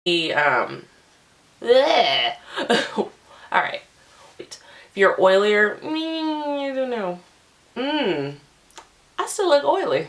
bleh. Alright, wait. If you're oilier, I don't know. I still look oily.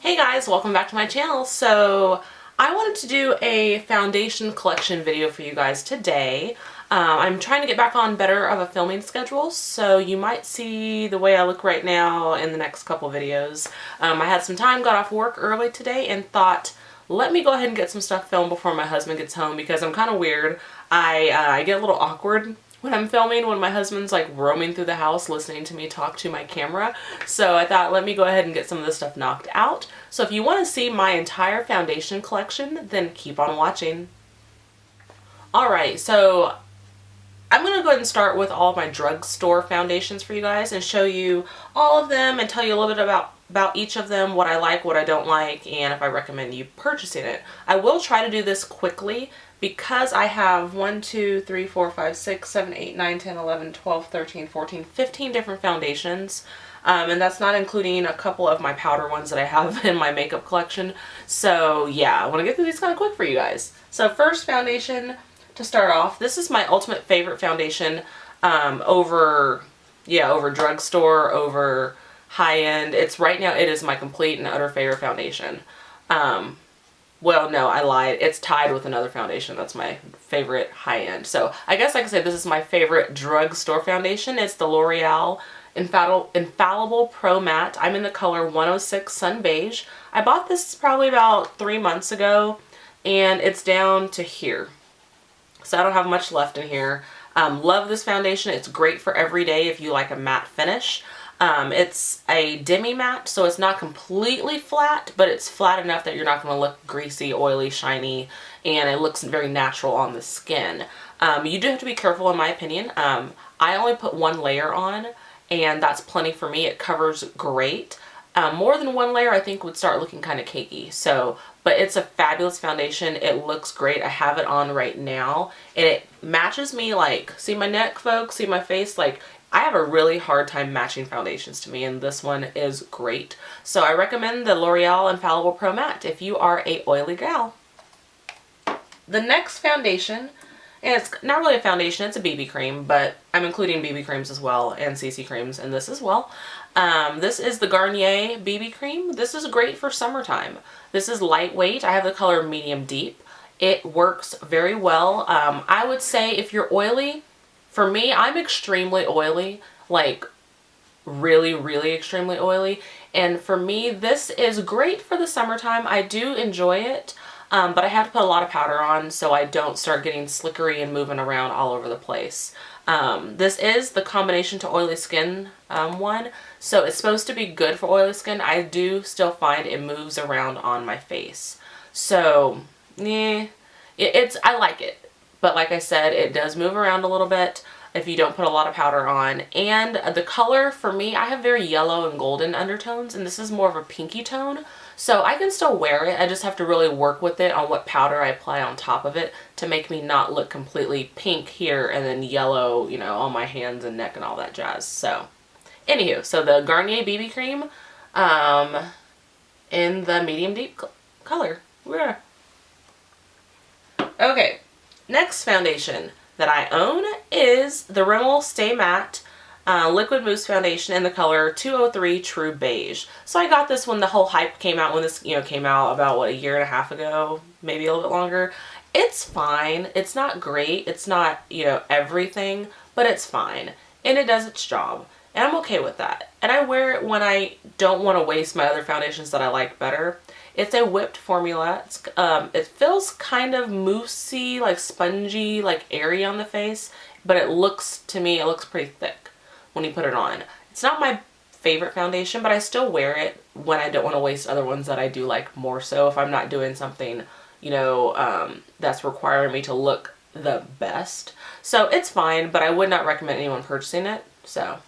Hey guys, welcome back to my channel. So I wanted to do a foundation collection video for you guys today. I'm trying to get back on better of a filming schedule, so you might see the way I look right now in the next couple videos. I had some time, got off work early today, and thought, let me go ahead and get some stuff filmed before my husband gets home, because I'm kind of weird. I get a little awkward when I'm filming, when my husband's like roaming through the house listening to me talk to my camera. So I thought, let me go ahead and get some of this stuff knocked out. So if you want to see my entire foundation collection, then keep on watching. Alright, so I'm going to go ahead and start with all of my drugstore foundations for you guys and show you all of them and tell you a little bit about each of them, what I like, what I don't like, and if I recommend you purchasing it. I will try to do this quickly because I have 1, 2, 3, 4, 5, 6, 7, 8, 9, 10, 11, 12, 13, 14, 15 different foundations. And that's not including a couple of my powder ones that I have in my makeup collection. So yeah, I want to get through these kind of quick for you guys. So first foundation to start off, this is my ultimate favorite foundation over drugstore, over high-end. It's right now, it is my complete and utter favorite foundation. Well, no, I lied. It's tied with another foundation that's my favorite high-end. So I guess I could say this is my favorite drugstore foundation. It's the L'Oreal Infallible Pro Matte. I'm in the color 106 Sun Beige. I bought this probably about 3 months ago, and it's down to here. So I don't have much left in here. Love this foundation. It's great for every day if you like a matte finish. It's a demi matte, so it's not completely flat, but it's flat enough that you're not going to look greasy, oily, shiny, and it looks very natural on the skin. You do have to be careful, in my opinion. I only put one layer on, and that's plenty for me. It covers great. More than one layer I think would start looking kind of cakey. So, but it's a fabulous foundation. It looks great. I have it on right now, and it matches me. Like, see my neck, folks? See my face? Like, I have a really hard time matching foundations to me, and this one is great. So I recommend the L'Oreal Infallible Pro Matte if you are a oily gal. The next foundation, and it's not really a foundation, it's a BB cream, but I'm including BB creams as well and CC creams in this as well. This is the Garnier BB cream. This is great for summertime. This is lightweight. I have the color medium deep. It works very well. I would say if you're oily, for me, I'm extremely oily, like really, really extremely oily. And for me, this is great for the summertime. I do enjoy it. But I have to put a lot of powder on so I don't start getting slickery and moving around all over the place. This is the combination to oily skin one, so it's supposed to be good for oily skin. I do still find it moves around on my face. So, I like it. But like I said, it does move around a little bit if you don't put a lot of powder on. And the color, for me, I have very yellow and golden undertones, and this is more of a pinky tone. So I can still wear it. I just have to really work with it on what powder I apply on top of it to make me not look completely pink here and then yellow, you know, on my hands and neck and all that jazz. So, anywho, so the Garnier BB cream in the medium deep color. Yeah. Okay, next foundation that I own is the Rimmel Stay Matte Liquid Mousse Foundation in the color 203 True Beige. So I got this when the whole hype came out, when this, came out about, what, a year and a half ago, maybe a little bit longer. It's fine. It's not great. It's not, everything, but it's fine. And it does its job. And I'm okay with that. And I wear it when I don't want to waste my other foundations that I like better. It's a whipped formula. It's, it feels kind of moussey, like spongy, like airy on the face, but it looks, to me, it looks pretty thick when you put it on. It's not my favorite foundation, but I still wear it when I don't want to waste other ones that I do like more so, if I'm not doing something, that's requiring me to look the best. So it's fine, but I would not recommend anyone purchasing it. So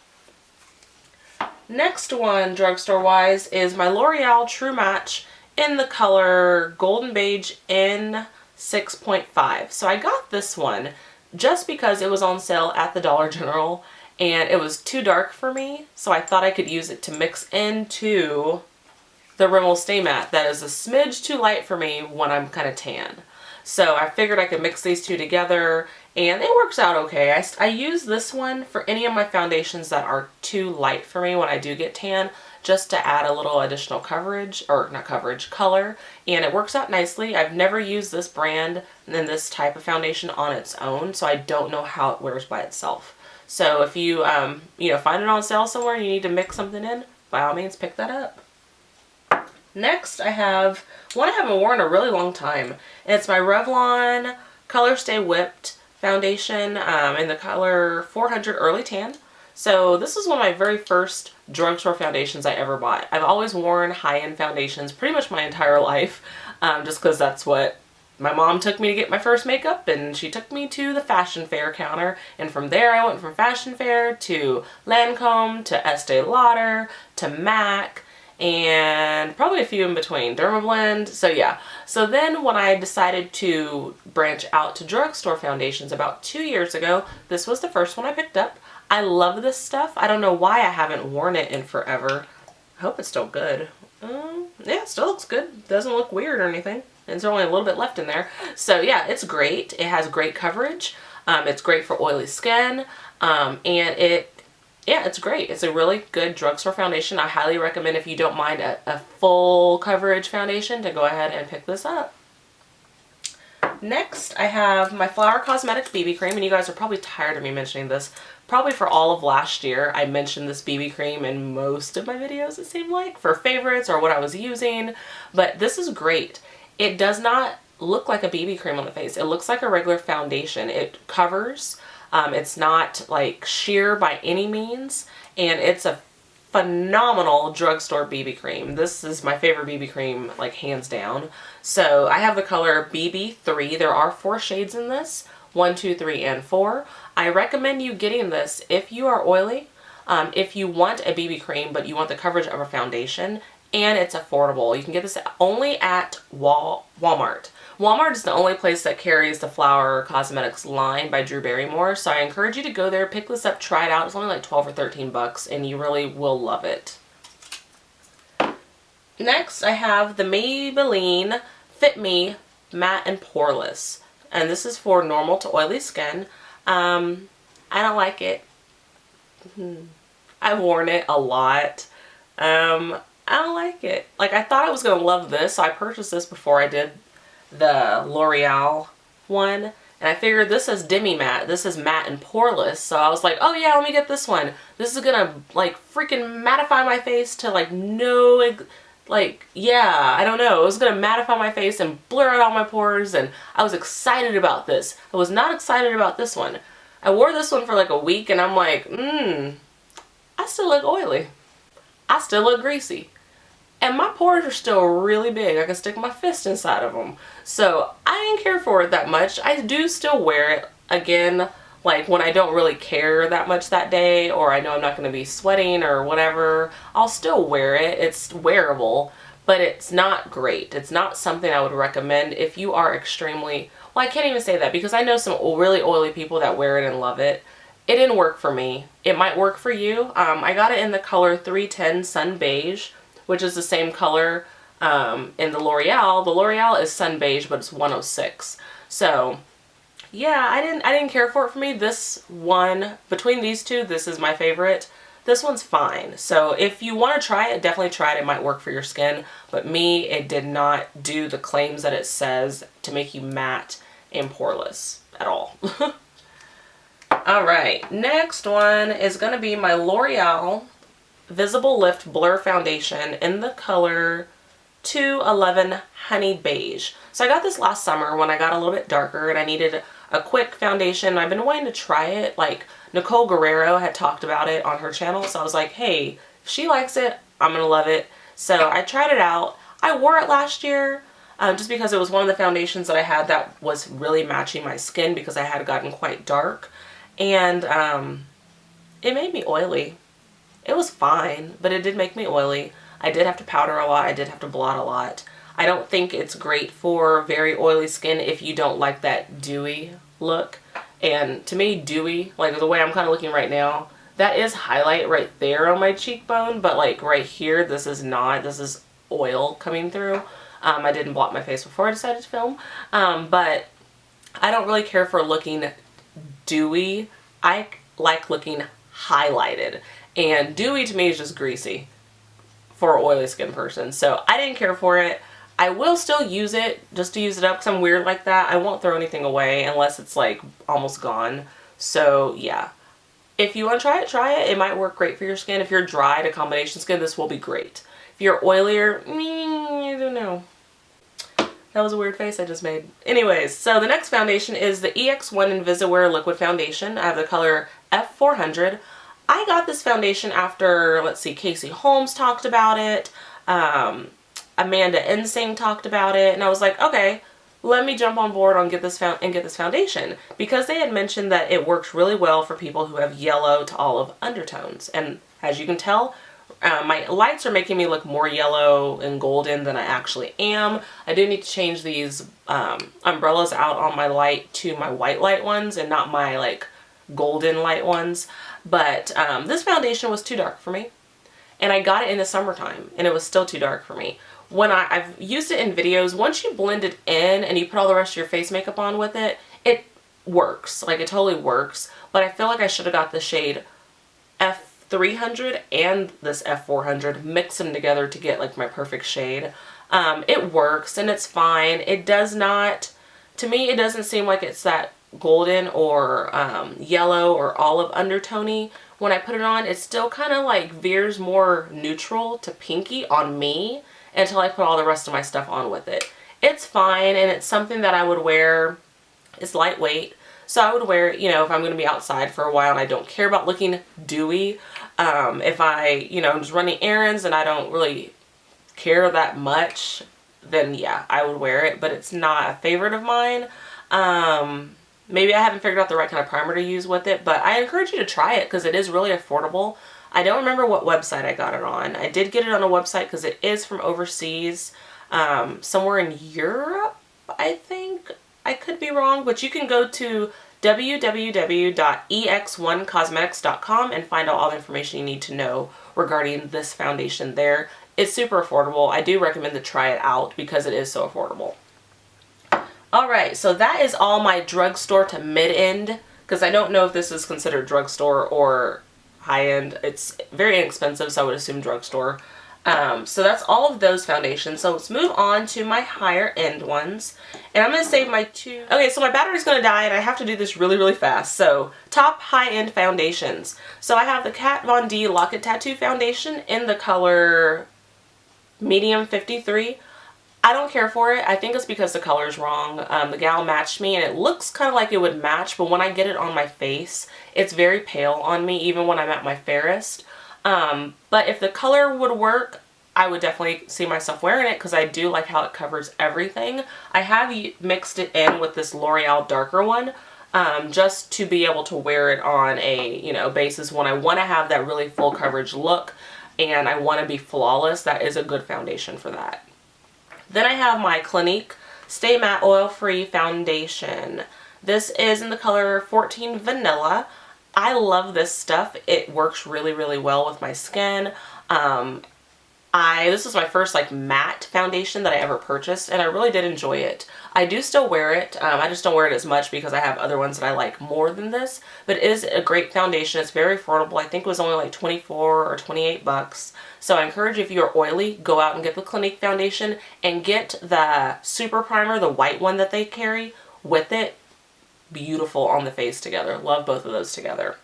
next one, drugstore wise, is my L'Oreal True Match in the color Golden Beige in 6.5. So I got this one just because it was on sale at the Dollar General and it was too dark for me, so I thought I could use it to mix into the Rimmel Stay Matte that is a smidge too light for me when I'm kind of tan. So I figured I could mix these two together and it works out okay. I use this one for any of my foundations that are too light for me when I do get tan, just to add a little additional coverage, or not coverage, color, and it works out nicely. I've never used this brand and then this type of foundation on its own, so I don't know how it wears by itself. So if you, you know, find it on sale somewhere and you need to mix something in, by all means pick that up. Next I have one I haven't worn in a really long time, and it's my Revlon Color Stay Whipped foundation in the color 400 Early Tan. So this is one of my very first drugstore foundations I ever bought. I've always worn high-end foundations pretty much my entire life, just because that's what my mom took me to get my first makeup, and she took me to the fashion fair counter, and from there I went from fashion fair to Lancome to Estee Lauder to MAC, and probably a few in between, Dermablend. So yeah, so then when I decided to branch out to drugstore foundations about 2 years ago, this was the first one I picked up. I love this stuff. I don't know why I haven't worn it in forever. I hope it's still good. Yeah, it still looks good. Doesn't look weird or anything. And there's only a little bit left in there. So yeah, it's great. It has great coverage. It's great for oily skin. And yeah, it's great. It's a really good drugstore foundation. I highly recommend, if you don't mind a full coverage foundation, to go ahead and pick this up. Next, I have my Flower Cosmetics BB cream, and you guys are probably tired of me mentioning this. Probably for all of last year, I mentioned this BB cream in most of my videos, it seemed like, for favorites or what I was using. But this is great. It does not look like a BB cream on the face. It looks like a regular foundation. It covers. It's not like sheer by any means, and it's a phenomenal drugstore BB cream. This is my favorite BB cream, like hands down. So I have the color BB3. There are 4 shades in this, 1, 2, 3, and 4. I recommend you getting this if you are oily, if you want a BB cream but you want the coverage of a foundation, and it's affordable. You can get this only at Walmart. Walmart is the only place that carries the Flower Cosmetics line by Drew Barrymore, so I encourage you to go there, pick this up, try it out. It's only like 12 or 13 bucks, and you really will love it. Next, I have the Maybelline Fit Me Matte and Poreless, and this is for normal to oily skin. I don't like it. I've worn it a lot. I don't like it. Like, I thought I was going to love this, so I purchased this before I did the L'Oreal one, and I figured this is demi matte, this is matte and poreless, so I was like, oh yeah, let me get this one. This is gonna like freaking mattify my face to like no, like, yeah, I don't know, it was gonna mattify my face and blur out all my pores, and I was excited about this. I was not excited about this one. I wore this one for like a week and I'm like, I still look oily. I still look greasy. And my pores are still really big. I can stick my fist inside of them. So I didn't care for it that much. I do still wear it, again, like when I don't really care that much that day, or I know I'm not going to be sweating or whatever. I'll still wear it. It's wearable, but it's not great. It's not something I would recommend if you are extremely, well, I can't even say that because I know some really oily people that wear it and love it. It didn't work for me. It might work for you. I got it in the color 310 Sun Beige, which is the same color in the L'Oreal. The L'Oreal is Sun Beige, but it's 106. So yeah, I didn't care for it for me. This one, between these two, this is my favorite. This one's fine. So if you want to try it, definitely try it. It might work for your skin, but me, it did not do the claims that it says to make you matte and poreless at all. Alright, next one is going to be my L'Oreal Visible Lift Blur Foundation in the color 211 Honey Beige. So I got this last summer when I got a little bit darker and I needed a quick foundation. I've been wanting to try it. Like, Nicole Guerrero had talked about it on her channel, so I was like, hey, if she likes it, I'm going to love it. So I tried it out. I wore it last year just because it was one of the foundations that I had that was really matching my skin because I had gotten quite dark. And it made me oily. It was fine, but it did make me oily. I did have to powder a lot. I did have to blot a lot. I don't think it's great for very oily skin if you don't like that dewy look. And to me, dewy, like the way I'm kind of looking right now, that is highlight right there on my cheekbone, but like right here, this is not. This is oil coming through. I didn't blot my face before I decided to film, but I don't really care for looking dewy. I like looking highlighted, and dewy to me is just greasy for an oily skin person, so I didn't care for it. I will still use it just to use it up because I'm weird like that. I won't throw anything away unless it's like almost gone. So yeah, if you want to try it. It might work great for your skin. If you're dry to combination skin, this will be great. If you're oilier, I don't know. That was a weird face I just made. Anyways, so the next foundation is the EX1 Invisiwear Liquid Foundation. I have the color F400. I got this foundation after, let's see, Casey Holmes talked about it. Amanda Ensing talked about it. And I was like, okay, let me jump on board and get this foundation. Because they had mentioned that it works really well for people who have yellow to olive undertones. And as you can tell, my lights are making me look more yellow and golden than I actually am. I do need to change these umbrellas out on my light to my white light ones and not my like golden light ones. But this foundation was too dark for me. And I got it in the summertime and it was still too dark for me. When I've used it in videos, once you blend it in and you put all the rest of your face makeup on with it, it works. Like it totally works. But I feel like I should have got the shade F300 and this F400, mix them together to get like my perfect shade. It works and it's fine. It does not, to me, it doesn't seem like it's that golden or yellow or olive undertone-y. When I put it on, it still kind of like veers more neutral to pinky on me until I put all the rest of my stuff on with it. It's fine and it's something that I would wear. It's lightweight. So I would wear it, you know, if I'm going to be outside for a while and I don't care about looking dewy. If I, you know, I'm just running errands and I don't really care that much, then yeah, I would wear it. But it's not a favorite of mine. Maybe I haven't figured out the right kind of primer to use with it, but I encourage you to try it because it is really affordable. I don't remember what website I got it on. I did get it on a website because it is from overseas, somewhere in Europe, I think. I could be wrong, but you can go to www.ex1cosmetics.com and find out all the information you need to know regarding this foundation there. It's super affordable. I do recommend to try it out because it is so affordable. Alright, so that is all my drugstore to mid-end, because I don't know if this is considered drugstore or high-end. It's very inexpensive, so I would assume drugstore. So that's all of those foundations. So let's move on to my higher end ones. And I'm going to save my two. Okay, so my battery's going to die and I have to do this really, really fast. So top high end foundations. So I have the Kat Von D Lock-It Tattoo Foundation in the color medium 53. I don't care for it. I think it's because the color is wrong. The gal matched me and it looks kind of like it would match, but when I get it on my face, it's very pale on me even when I'm at my fairest. But if the color would work, I would definitely see myself wearing it because I do like how it covers everything. I have mixed it in with this L'Oreal darker one just to be able to wear it on a, you know, basis when I want to have that really full coverage look and I want to be flawless. That is a good foundation for that. Then I have my Clinique Stay Matte Oil Free Foundation. This is in the color 14 Vanilla. I love this stuff. It works really, really well with my skin. This is my first like matte foundation that I ever purchased and I really did enjoy it. I do still wear it. I just don't wear it as much because I have other ones that I like more than this. But it is a great foundation. It's very affordable. I think it was only like 24 or 28 bucks. So I encourage you, if you're oily, go out and get the Clinique foundation and get the Super Primer, the white one that they carry with it. Beautiful on the face together. Love both of those together.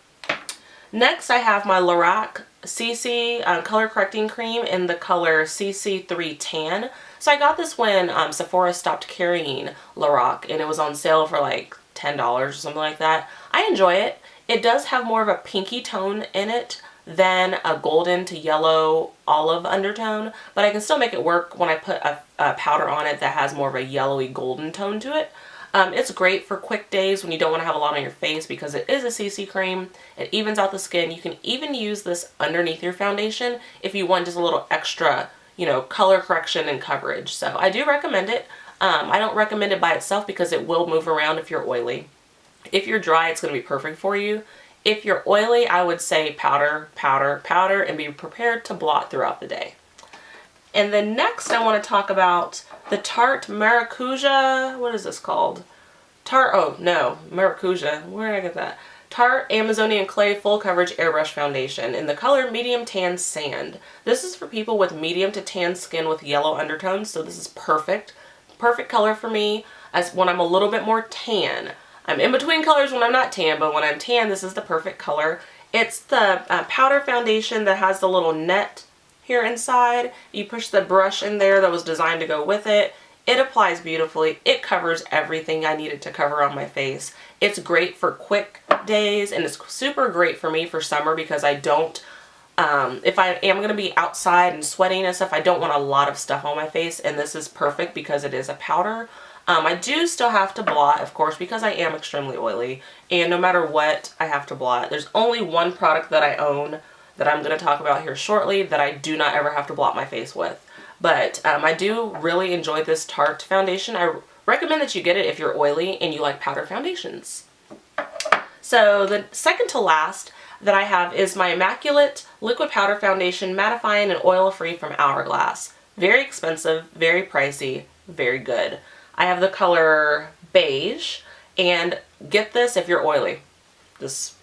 Next I have my Lorac CC color correcting cream in the color CC3 Tan. So I got this when Sephora stopped carrying Lorac and it was on sale for like $10 or something like that. I enjoy it. It does have more of a pinky tone in it than a golden to yellow olive undertone, but I can still make it work when I put a powder on it that has more of a yellowy golden tone to it. It's great for quick days when you don't want to have a lot on your face because it is a CC cream. It evens out the skin. You can even use this underneath your foundation if you want just a little extra, you know, color correction and coverage. So I do recommend it. I don't recommend it by itself because it will move around if you're oily. If you're dry, it's going to be perfect for you. If you're oily, I would say powder, powder, powder, and be prepared to blot throughout the day. And then next I want to talk about the Tarte Maracuja, what is this called? Maracuja, where did I get that? Tarte Amazonian Clay Full Coverage Airbrush Foundation in the color Medium Tan Sand. This is for people with medium to tan skin with yellow undertones, so this is perfect. Perfect color for me as when I'm a little bit more tan. I'm in between colors when I'm not tan, but when I'm tan, this is the perfect color. It's the powder foundation that has the little net here inside. You push the brush in there that was designed to go with it. It applies beautifully. It covers everything I needed to cover on my face. It's great for quick days, and it's super great for me for summer because I don't, if I am going to be outside and sweating and stuff, I don't want a lot of stuff on my face, and this is perfect because it is a powder. I do still have to blot, of course, because I am extremely oily, and no matter what, I have to blot. There's only one product that I own that I'm going to talk about here shortly that I do not ever have to blot my face with. But I do really enjoy this Tarte foundation. I recommend that you get it if you're oily and you like powder foundations. So the second to last that I have is my Immaculate Liquid Powder Foundation Mattifying and Oil-Free from Hourglass. Very expensive, very pricey, very good. I have the color beige, and get this if you're oily. Just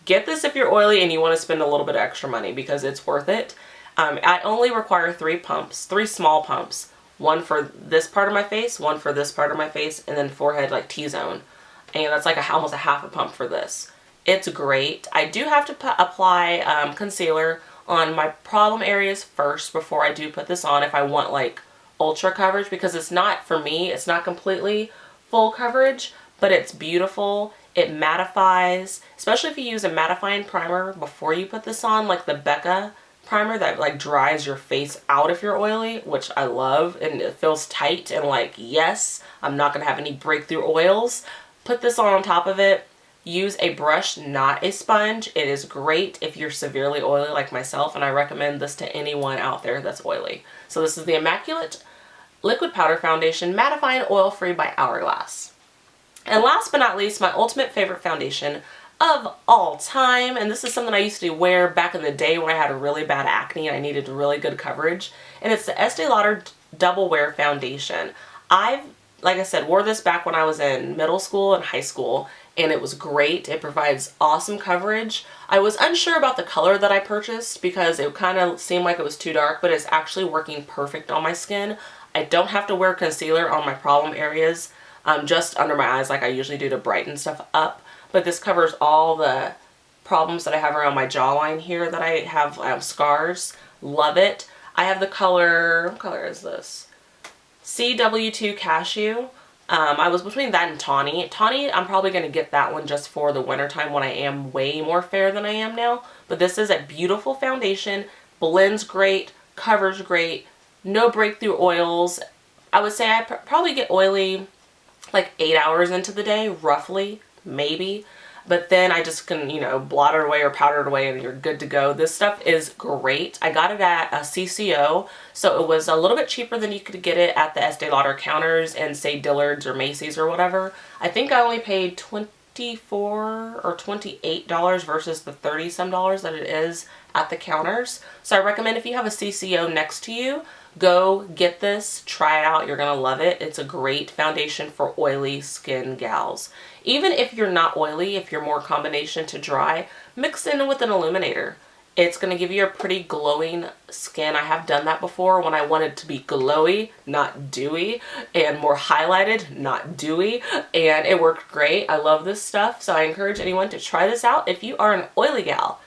get this if you're oily and you want to spend a little bit of extra money because it's worth it. I only require 3 pumps, 3 small pumps. One for this part of my face, one for this part of my face, and then forehead like T-zone. And that's like almost a half a pump for this. It's great. I do have to apply concealer on my problem areas first before I do put this on if I want like ultra coverage, because it's not, for me, it's not completely full coverage, but it's beautiful. It mattifies, especially if you use a mattifying primer before you put this on, like the Becca primer that like dries your face out if you're oily, which I love, and it feels tight and like, yes, I'm not gonna have any breakthrough oils. Put this on top of it. Use a brush, not a sponge. It is great if you're severely oily like myself, and I recommend this to anyone out there that's oily. So this is the Immaculate Liquid Powder Foundation Mattifying Oil-Free by Hourglass. And last but not least, my ultimate favorite foundation of all time, and this is something I used to wear back in the day when I had a really bad acne and I needed really good coverage, and it's the Estee Lauder Double Wear Foundation. Like I said, wore this back when I was in middle school and high school, and it was great. It provides awesome coverage. I was unsure about the color that I purchased because it kind of seemed like it was too dark, but it's actually working perfect on my skin. I don't have to wear concealer on my problem areas, just under my eyes like I usually do to brighten stuff up. But this covers all the problems that I have around my jawline here that I have scars. Love it. I have the color, what color is this? CW2 Cashew. I was between that and Tawny. Tawny, I'm probably going to get that one just for the wintertime when I am way more fair than I am now. But this is a beautiful foundation. Blends great. Covers great. No breakthrough oils. I would say I probably get oily like 8 hours into the day, roughly, maybe. But then I just can, you know, blot it away or powder it away and you're good to go. This stuff is great. I got it at a CCO, so it was a little bit cheaper than you could get it at the Estee Lauder counters and say Dillard's or Macy's or whatever. I think I only paid $24 or $28 versus the $30 some that it is at the counters. So I recommend if you have a CCO next to you, go get this, try it out, you're gonna love it. It's a great foundation for oily skin gals. Even if you're not oily, if you're more combination to dry, mix in with an illuminator. It's gonna give you a pretty glowing skin. I have done that before when I wanted to be glowy, not dewy, and more highlighted, not dewy, and it worked great. I love this stuff, so I encourage anyone to try this out if you are an oily gal.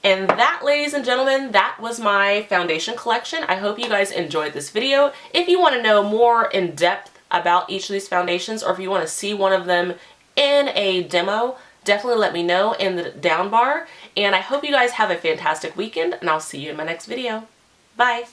And that, ladies and gentlemen, that was my foundation collection. I hope you guys enjoyed this video. If you want to know more in depth about each of these foundations, or if you want to see one of them in a demo, definitely let me know in the down bar. And I hope you guys have a fantastic weekend, and I'll see you in my next video. Bye!